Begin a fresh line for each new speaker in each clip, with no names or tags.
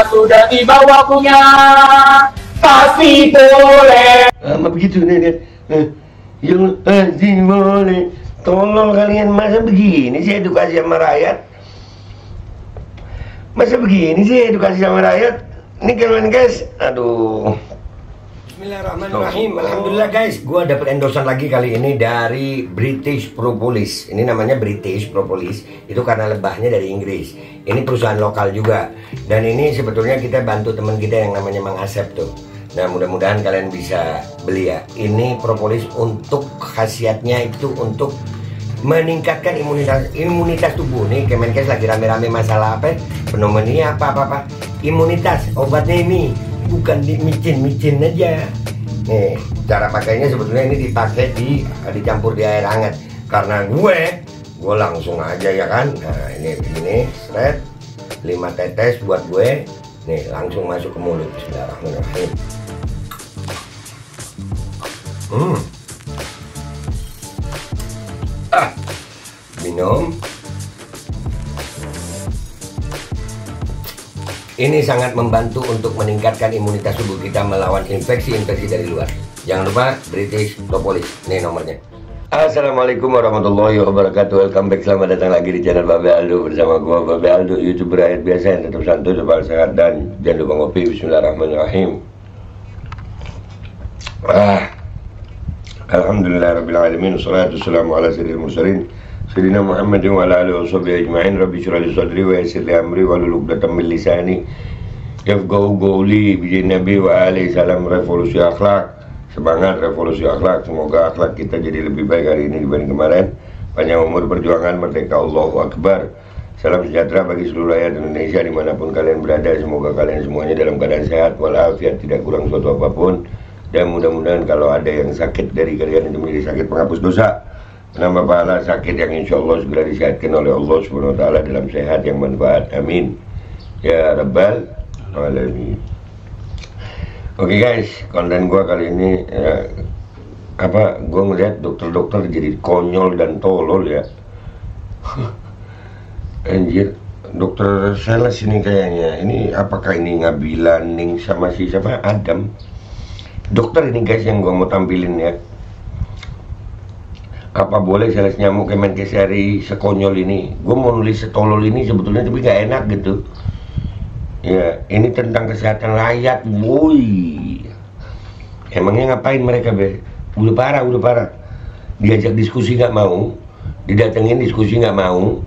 Sudah tiba waktunya, pasti boleh.
Begitu nih. Yang pasti boleh. Tolong kalian, masa begini sih edukasi sama rakyat? Masa begini sih edukasi sama rakyat? Ini kalian guys, aduh. Bismillahirrahmanirrahim. Alhamdulillah guys, gue dapet endorsan lagi kali ini dari British Propolis. Ini namanya British Propolis, itu karena lebahnya dari Inggris. Ini perusahaan lokal juga. Dan ini sebetulnya kita bantu teman kita yang namanya Mang Asep tuh. Nah mudah-mudahan kalian bisa beli ya. Ini propolis untuk khasiatnya itu untuk meningkatkan imunitas tubuh. Nih Kemenkes lagi rame-rame masalah apa? Pneumonia apa. Imunitas, obatnya ini bukan micin aja. Nih cara pakainya sebetulnya ini dipakai dicampur di air hangat. Karena gue langsung aja ya kan. Nah ini begini, seret 5 tetes buat gue. Nih langsung masuk ke mulut. Bismillahirrahmanirrahim. Minum. Ini sangat membantu untuk meningkatkan imunitas tubuh kita melawan infeksi-infeksi dari luar. Jangan lupa British Propolis. Ini nomornya. Assalamualaikum warahmatullahi wabarakatuh. Welcome back, selamat datang lagi di channel Babe Aldo. Bersama gua Babe Aldo, YouTuber rakyat biasa yang tetap santuy, tetap sehat, dan jangan lupa ngopi. Bismillahirrahmanirrahim. Alhamdulillahirrabbilalamin. Wassalatu wassalamu ala sayyidil mursalin Sayyidina Muhammadin wa ala alihi wa sahbihi ajma'in. Rabbi syrah li sadri wa yassir li amri wa hlul 'uqdatam min lisani yafqahu qawli. Bi Nabi wa alihi salam. Revolusi akhlak, semangat revolusi akhlak. Semoga akhlak kita jadi lebih baik hari ini dibanding kemarin. Panjang umur perjuangan, merdeka, Allahu Akbar. Salam sejahtera bagi seluruh rakyat Indonesia dimanapun kalian berada. Semoga kalian semuanya dalam keadaan sehat walafiat, tidak kurang suatu apapun. Dan mudah-mudahan kalau ada yang sakit dari kalian itu menjadi sakit penghapus dosa, menambah pahala, sakit yang insya Allah segera disehatkan oleh Allah Subhanahu wa Ta'ala dalam sehat yang manfaat. Amin ya Rabbal Alamin. Oke guys, konten gua kali ini gua ngeliat dokter-dokter jadi konyol dan tolol ya. Anjir, dokter sales ini kayaknya. Ini apakah ini Ngabilan Ning sama si siapa Adam? Dokter ini guys yang gua mau tampilin ya. Apa boleh sales nyamuk Kemenkes hari sekonyol ini? Gue mau nulis setolol ini sebetulnya tapi gak enak gitu. Ya, ini tentang kesehatan rakyat, boy. Emangnya ngapain mereka be? Udah parah. Diajak diskusi gak mau, didatengin diskusi gak mau,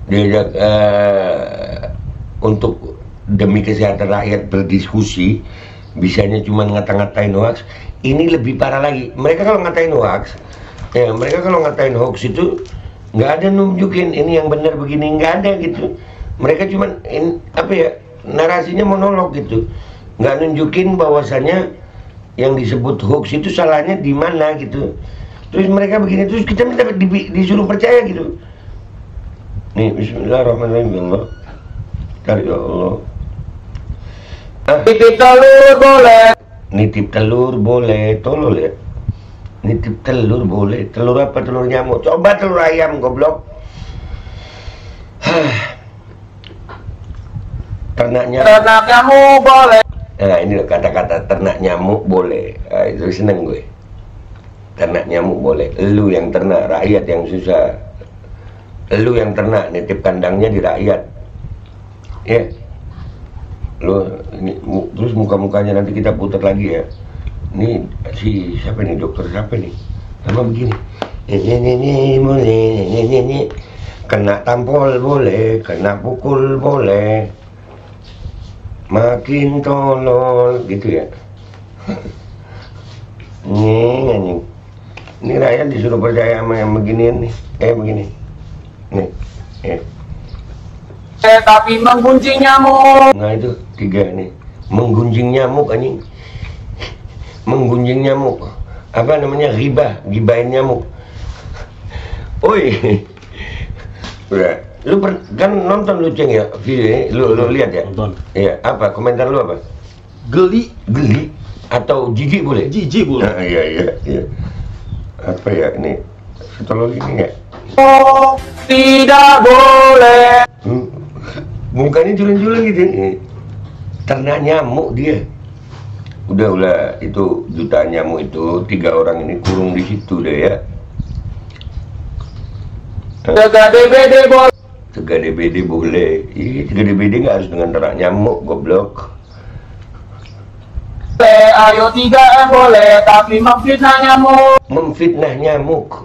diajak untuk demi kesehatan rakyat berdiskusi, bisanya cuma ngata-ngatain hoax. Ini lebih parah lagi. Mereka kalau ngatain hoax, ya mereka kalau ngatain hoax itu nggak ada nunjukin ini yang benar begini, nggak ada gitu. Mereka cuman narasinya monolog gitu, nggak nunjukin bahwasannya yang disebut hoax itu salahnya di mana gitu. Terus mereka begini, terus kita minta disuruh percaya gitu. Nih Bismillahirrahmanirrahim. Ya Allah, ya Allah.
Nitip telur boleh.
Nitip telur boleh, tolol ya. Nitip telur boleh. Telur apa? Telur nyamuk. Coba telur ayam, goblok. Ternak
nyamuk boleh.
Nah ini kata-kata ternak nyamuk boleh. Nah, itu seneng gue. Ternak nyamuk boleh. Lu yang ternak, rakyat yang susah. Lu yang ternak, nitip kandangnya di rakyat. Ya. Lu ini, terus muka-mukanya nanti kita putar lagi ya. Ini si siapa nih, dokter siapa nih? Nama begini. Ini boleh, ini kena tampol boleh, kena pukul boleh. Makin tolol gitu ya. Ini rakyat disuruh percaya sama yang beginian nih. Begini. Nih.
Tapi menggunjing nyamuk.
Nah itu 3 nih. Menggunjing nyamuk anjing. Menggunjing nyamuk, apa namanya, gibahin nyamuk. Oi, udah, lu kan nonton lu Ceng ya video ini, lu lihat ya?
Nonton.
Iya, apa komentar lu apa?
Geli
atau jijik boleh?
Jijik boleh.
Nah, iya. Apa ya ini? Setolol ini ya?
Oh, tidak boleh.
Mukanya juling-juling gitu. Ternak nyamuk dia. Udah itu jutaan nyamuk itu 3 orang ini kurung di situ deh ya.
Jaga DBD boleh.
Jaga DBD boleh. Ih, jaga DBD nggak harus dengan ternak nyamuk, goblok.
Ayo 3M boleh, tapi memfitnah nyamuk.
Memfitnah nyamuk.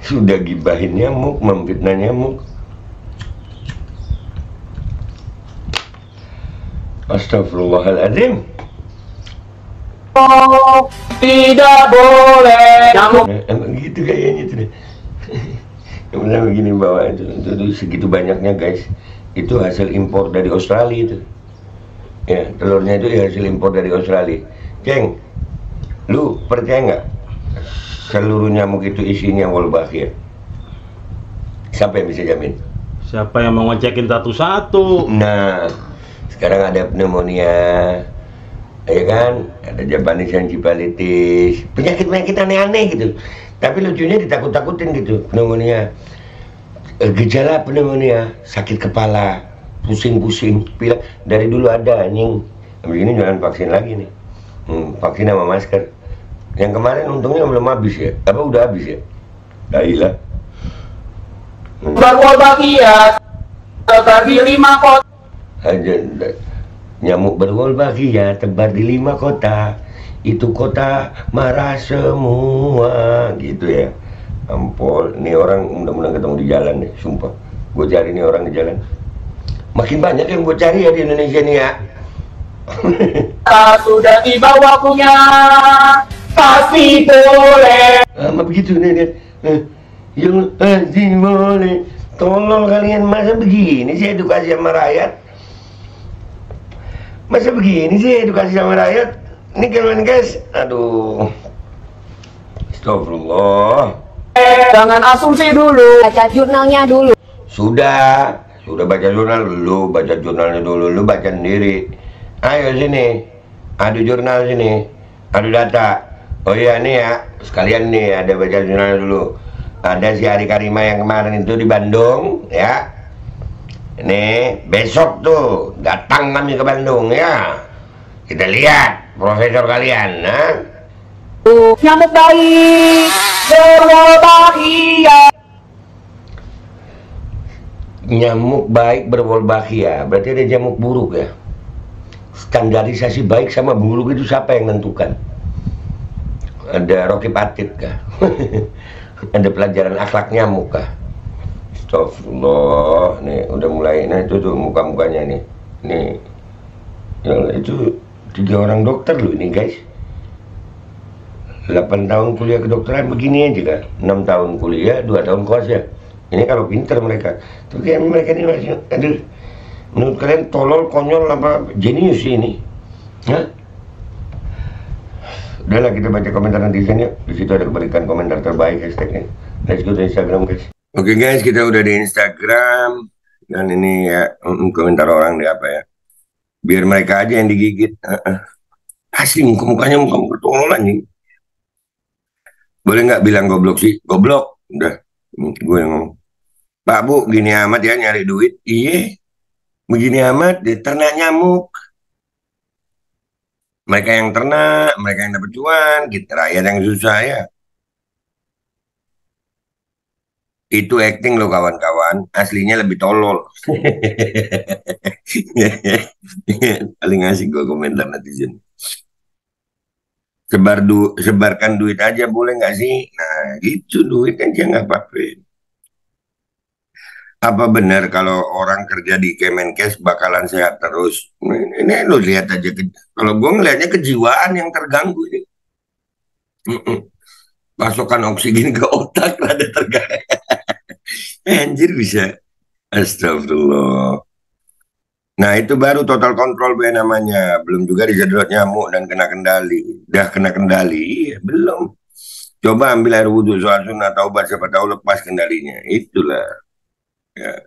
Sudah gibahin nyamuk, memfitnah nyamuk. Astagfirullahaladzim.
Oh, tidak boleh nyamuk.
Emang gitu kayaknya tuh. Emang begini bawa itu segitu banyaknya guys. Itu hasil impor dari Australia itu. Ya, telurnya itu hasil impor dari Australia. Ceng, lu percaya nggak seluruh nyamuk itu isinya Wolbachia? Siapa yang bisa jamin?
Siapa yang mau ngecekin satu-satu?
Nah, sekarang ada pneumonia, ya kan? Ada Japanese encephalitis, penyakit-penyakit aneh-aneh gitu. Tapi lucunya ditakut-takutin gitu, pneumonia. Gejala pneumonia, sakit kepala, pusing-pusing, pilek. Dari dulu ada anjing. Habis ini jangan vaksin lagi nih. Vaksin sama masker. Yang kemarin untungnya belum habis ya. Apa udah habis ya? Dailah.
Berwolbachia tebar di 5 kota.
Nyamuk berwolbachia tebar di 5 kota. Itu kota marah semua, gitu ya. Ampol, ini orang mudah-mudahan ketemu di jalan deh, sumpah. Gue cari nih orang di jalan. Makin banyak yang gue cari ya di Indonesia nih ya.
Sudah tiba waktunya, pasti boleh.
Sama begitu nih dia. Yang pasti boleh. Tolong kalian, masa begini sih edukasi sama rakyat? Masa begini sih edukasi sama rakyat? Ini kalian guys, aduh. Astagfirullah.
Jangan asumsi dulu.
Baca jurnalnya dulu.
Sudah baca jurnal dulu, baca jurnalnya dulu, lu baca sendiri. Ayo sini, adu jurnal sini, adu data. Oh iya nih ya, sekalian nih ada baca jurnal dulu. Ada si Ari Karima yang kemarin itu di Bandung, ya. Nih, besok tuh datang kami ke Bandung ya. Kita lihat profesor kalian, nah.
Nyamuk baik berwolbachia.
Nyamuk baik berwolbachia, berarti ada nyamuk buruk ya. Standarisasi baik sama buruk itu siapa yang menentukan? Ada Rocky Patit kah? Ada pelajaran akhlak nyamuk kah? Astagfirullah, nih udah mulai, nah itu tuh muka-mukanya nih. Nih, ya, itu 3 orang dokter loh ini guys. 8 tahun kuliah kedokteran begini aja kan, 6 tahun kuliah, 2 tahun koas ya. Ini kalau pinter mereka. Tapi kayak mereka ini masih, aduh, menurut kalian tolol, konyol, apa jenius sih ini? Hah? Udahlah, kita baca komentar netizen ya. Di situ ada berikan komentar terbaik hashtagnya. Let's go to Instagram guys. Oke guys, kita udah di Instagram dan ini ya komentar orang di apa ya? Biar mereka aja yang digigit. Asli muka-mukanya muka-muka tolol anjing. Boleh nggak bilang goblok sih? Goblok. Udah, gue yang ngomong. Pak Bu, gini amat ya nyari duit. Iya, begini amat, ternak nyamuk. Mereka yang ternak, mereka yang dapat cuan, kita rakyat yang susah ya. Itu acting loh kawan-kawan, aslinya lebih tolol. Paling asik gue komentar netizen. Sebarkan duit aja boleh nggak sih? Nah gitu, duit aja nggak apa-apa. Apa benar kalau orang kerja di Kemenkes bakalan sehat terus? Ini lo lihat aja, kalau gue ngelihatnya kejiwaan yang terganggu ini. Pasokan oksigen ke otak rada terganggu. Anjir bisa. Astagfirullah. Nah itu baru total kontrol be namanya. Belum juga disedot nyamuk dan kena kendali. Udah kena kendali? Iya, belum. Coba ambil air wudhu, soal sunnah, taubat, siapa tahu lepas kendalinya. Itulah. Ya.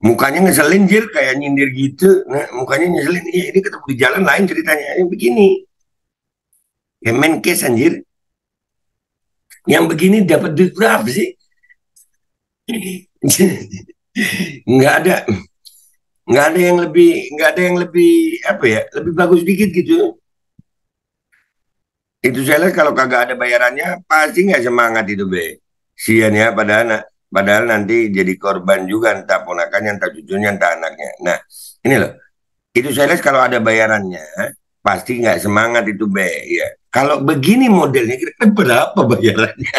Mukanya ngeselin Jir, kayak nyindir gitu. Nah mukanya ngeselin. Iya, ini ketemu di jalan lain ceritanya. Ini begini. Kemenkes anjir. Yang begini dapat duit berapa sih? Nggak ada, nggak ada yang lebih apa ya, lebih bagus dikit gitu. Itu saya lihat kalau kagak ada bayarannya pasti nggak semangat itu be. Sian ya padahal nanti jadi korban juga entah ponakannya, entah cucunya, entah anaknya. Nah ini loh, itu saya lihat kalau ada bayarannya pasti nggak semangat itu be. Ya kalau begini modelnya kira-kira berapa bayarannya?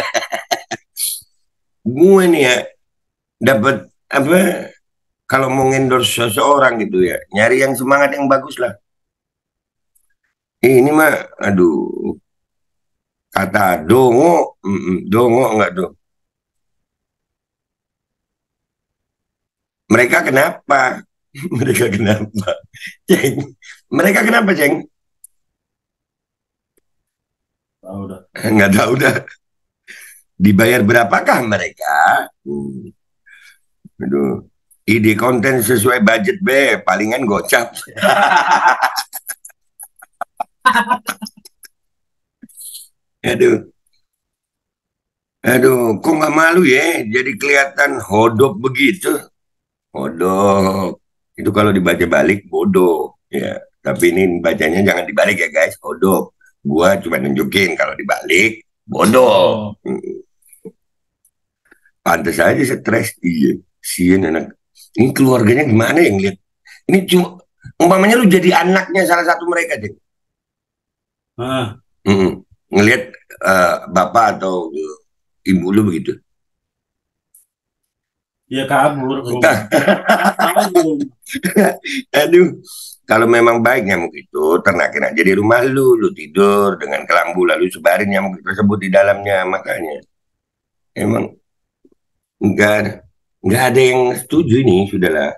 Gue nih ya dapat apa, kalau mau endorse seseorang gitu ya nyari yang semangat yang bagus lah. Ini mah aduh, kata dongo, dongo enggak tuh. Mereka kenapa? Mereka kenapa? Ceng. Mereka kenapa, Ceng?
Tahu dah.
Nggak tahu dah. Dibayar berapakah mereka? Aduh. Ide konten sesuai budget be, palingan gocap. Aduh, aduh, kok nggak malu ya? Jadi kelihatan hodop begitu. Hodop. Itu kalau dibaca balik bodoh. Ya, tapi ini bacanya jangan dibalik ya guys. Hodop. Gua cuma nunjukin kalau dibalik bodoh. Pantes aja stres. Iya. Sian anak. Ini keluarganya gimana yang lihat? Ini cuma umpamanya lu jadi anaknya salah satu mereka deh.
Ah,
Ngelihat bapak atau ibu lu begitu.
ya kabur. Kabur.
Aduh, kalau memang baik nyamuk itu ternakin aja di rumah lu tidur dengan kelambu lalu sebarin nyamuk tersebut di dalamnya. Makanya emang nggak nggak ada yang setuju ini sudahlah.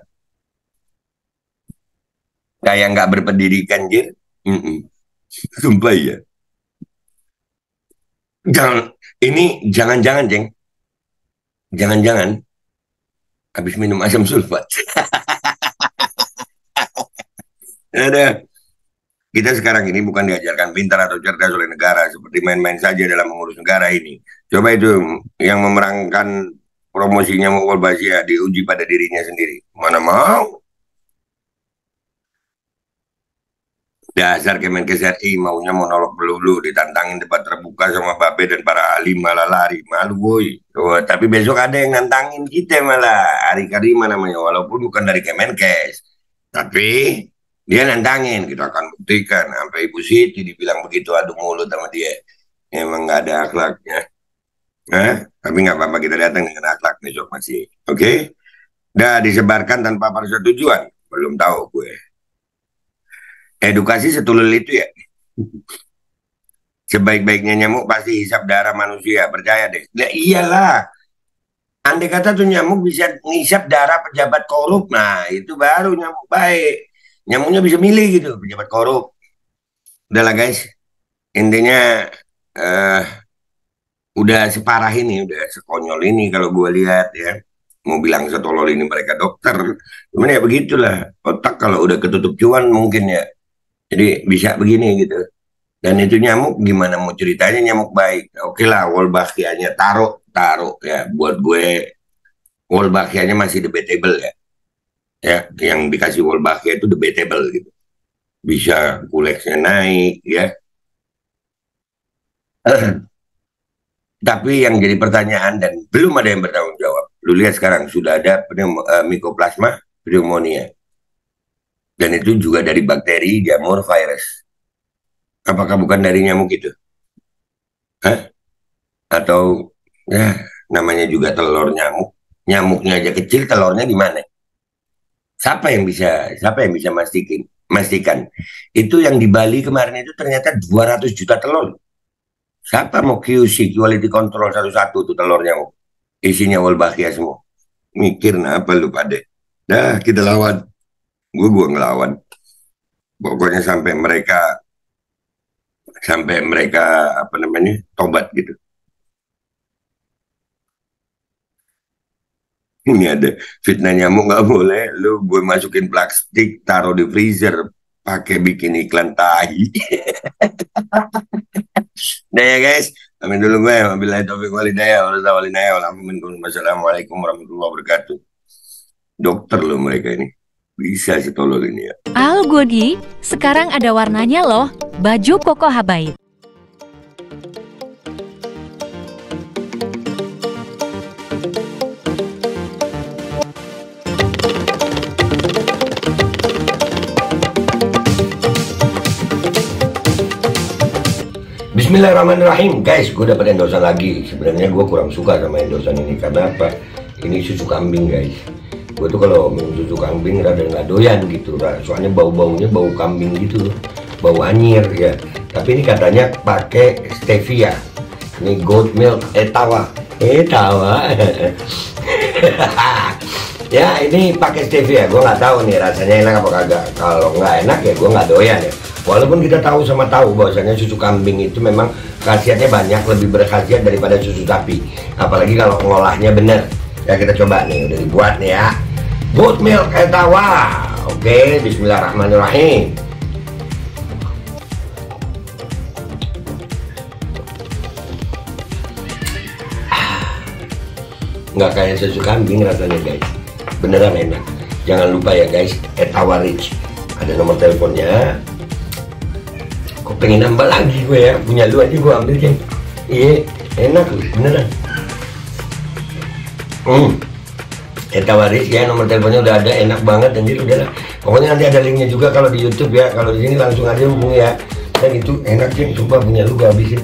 Kayak nggak berpendidikan jir. Mm-mm. Sumpah ya. Jangan, ini jangan-jangan Jeng, jangan-jangan habis minum asam sulfat. Ada. Kita sekarang ini bukan diajarkan pintar atau cerdas oleh negara seperti main-main saja dalam mengurus negara ini. Coba itu yang memerangkan promosinya Wolbachia diuji pada dirinya sendiri. Mana mau? Dasar Kemenkes RI maunya monolog melulu, ditantangin debat terbuka sama Babe dan para ahli malah lari. Malu boy. Oh, tapi besok ada yang nantangin kita malah. Ari Karima namanya, walaupun bukan dari Kemenkes. Tapi dia nantangin, kita akan buktikan. Sampai Ibu Siti dibilang begitu, adu mulut sama dia. Emang nggak ada akhlaknya. Hah? Tapi nggak apa-apa, kita datang dengan akhlak besok masih. Oke? Okay? Dah disebarkan tanpa persetujuan. Belum tahu gue. Edukasi setulul itu ya. Sebaik-baiknya nyamuk pasti hisap darah manusia, percaya deh. Nah, iyalah. Andai kata tuh nyamuk bisa ngisap darah pejabat korup, nah itu baru nyamuk baik. Nyamuknya bisa milih gitu, pejabat korup. Udahlah guys, intinya eh udah separah ini, udah sekonyol ini kalau gue lihat ya. Mau bilang setolol ini mereka dokter, cuman ya begitulah. Otak kalau udah ketutup cuan mungkin ya. Jadi bisa begini gitu. Dan itu nyamuk gimana mau ceritanya nyamuk baik. Oke lah, Wolbachia-nya taruh, taruh ya. Buat gue Wolbachia-nya masih debatable ya. Ya, yang dikasih Wolbachia itu debatable gitu. Bisa kuleksnya naik ya. Tapi yang jadi pertanyaan dan belum ada yang bertanggung jawab. Lu lihat sekarang sudah ada Mycoplasma pneumonia. Dan itu juga dari bakteri jamur virus. Apakah bukan dari nyamuk itu? Hah? Atau ya namanya juga telur nyamuk. Nyamuknya aja kecil, telurnya di mana? Siapa yang bisa mastikan? Itu yang di Bali kemarin itu ternyata 200 juta telur. Siapa mau QC, quality control satu-satu tuh telurnya? Isinya Wolbachia semua. Mikir nah apa lu pada. Dah kita lawan. Gue ngelawan. Pokoknya sampai mereka apa namanya tobat gitu. Ini ada fitnah nyamuk nggak boleh. Lu gue masukin plastik taruh di freezer. pakai bikin iklan tahi. Nah ya guys, amin dulu gue. Wabillahi taufiq walhidayah. Wassalamualaikum warahmatullahi wabarakatuh. Dokter loh mereka ini. Bisa setolol ini ya.
Al Godi, sekarang ada warnanya loh. Baju koko habaib.
Bismillahirrahmanirrahim. Guys, gue dapat endosan lagi. Sebenarnya gue kurang suka sama endosan ini. Karena apa? Ini susu kambing guys. Gue tuh kalau minum susu kambing rada nggak doyan gitu. Soalnya bau-baunya bau kambing gitu. Bau anyir ya. Tapi ini katanya pakai stevia. Ini goat milk etawa. Ya ini pakai stevia. Gue nggak tahu nih rasanya enak apa kagak. Kalau nggak enak ya gue nggak doyan ya. Walaupun kita tahu sama tahu bahwasanya susu kambing itu memang khasiatnya banyak, lebih berkhasiat daripada susu sapi. Apalagi kalau ngolahnya bener. Ya kita coba nih, udah dibuat nih ya. Goat milk etawa. Oke, bismillahirrahmanirrahim. Nggak kayak susu kambing rasanya guys. Beneran enak. Jangan lupa ya guys, Etawa Rich. Ada nomor teleponnya. Kok pengen nambah lagi gue ya, punya lu aja gue ambil kan. Iya, enak loh, beneran. Etawa Rich ya, nomor teleponnya udah ada, enak banget anjir, udah lah. Pokoknya nanti ada linknya juga kalau di YouTube ya, kalau di sini langsung aja hubungi ya. Dan itu enak sih, coba punya lu gue habisin.